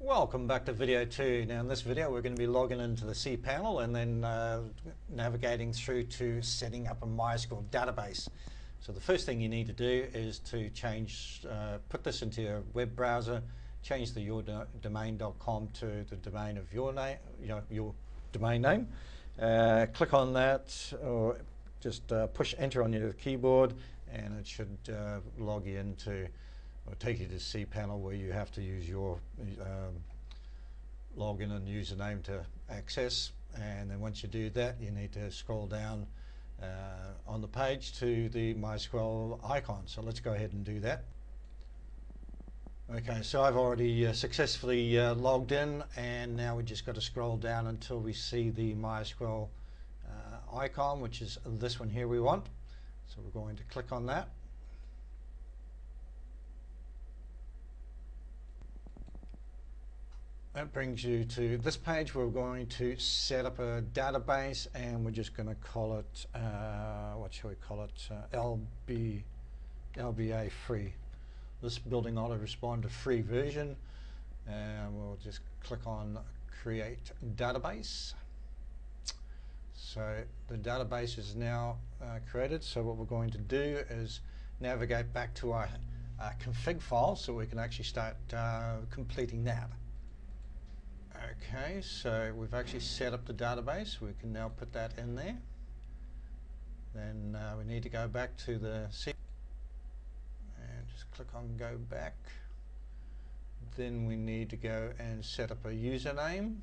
Welcome back to video 2. Now in this video we're going to be logging into the cPanel and then navigating through to setting up a MySQL database. So the first thing you need to do is to put this into your web browser, change the yourdomain.com to the domain of your name, your domain name. Click on that or just push enter on your keyboard and it should log you into or take you to cPanel where you have to use your login and username to access, and then once you do that you need to scroll down on the page to the MySQL icon. So let's go ahead and do that. Okay, so I've already successfully logged in, and now we just got to scroll down until we see the MySQL icon, which is this one here we want. So we're going to click on that. That brings you to this page where we're going to set up a database, and we're just going to call it, what shall we call it, LBA free. This building autoresponder free version, and we'll just click on create database. So the database is now created. So what we're going to do is navigate back to our config file so we can actually start completing that. Okay, so we've actually set up the database. We can now put that in there. Then we need to go back to the C and just click on go back. Then we need to go and set up a username.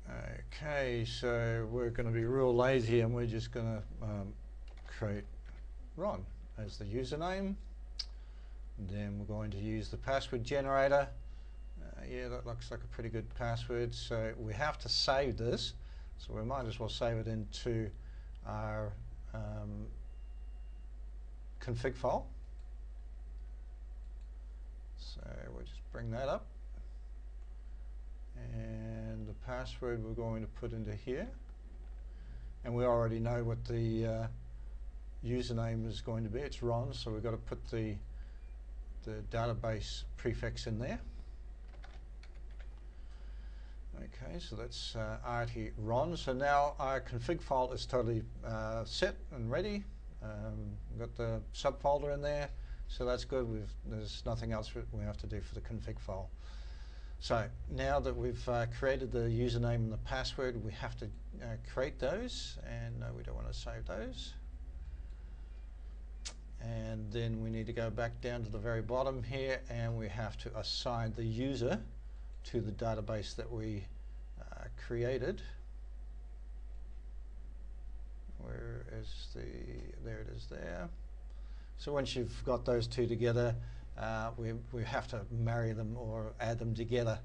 Okay, so we're going to be real lazy and we're just going to create Ron as the username. Then we're going to use the password generator. Yeah, that looks like a pretty good password. So we have to save this, so we might as well save it into our config file. So we'll just bring that up, and the password we're going to put into here, and we already know what the username is going to be. It's Ron, so we've got to put the database prefix in there. Okay, so that's rt-ron. So now our config file is totally set and ready. We've got the subfolder in there, so that's good. There's nothing else we have to do for the config file. So now that we've created the username and the password, we have to create those, and no, we don't want to save those. And then we need to go back down to the very bottom here, and we have to assign the user to the database that we created. Where is there it is there. So once you've got those two together, we have to marry them or add them together,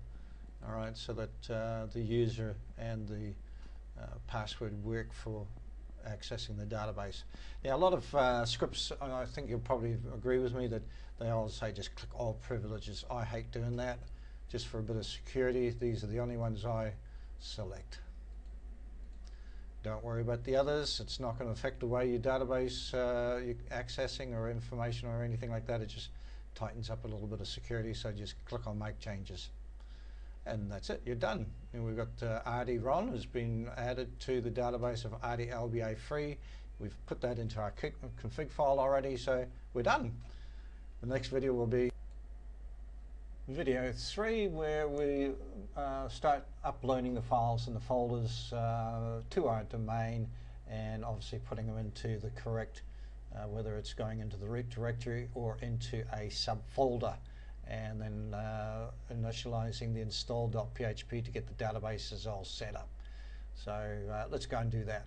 all right, so that the user and the password work for accessing the database. Now a lot of scripts, I think you'll probably agree with me, that they all say just click all privileges. I hate doing that. Just for a bit of security, these are the only ones I select. Don't worry about the others. It's not going to affect the way your database you're accessing or information or anything like that. It just tightens up a little bit of security, so just click on make changes. And that's it, you're done. And we've got RD-RON has been added to the database of RD-LBA free. We've put that into our config file already, so we're done. The next video will be video 3, where we start uploading the files and the folders to our domain, and obviously putting them into the correct, whether it's going into the root directory or into a subfolder, and then initializing the install.php to get the databases all set up. So let's go and do that.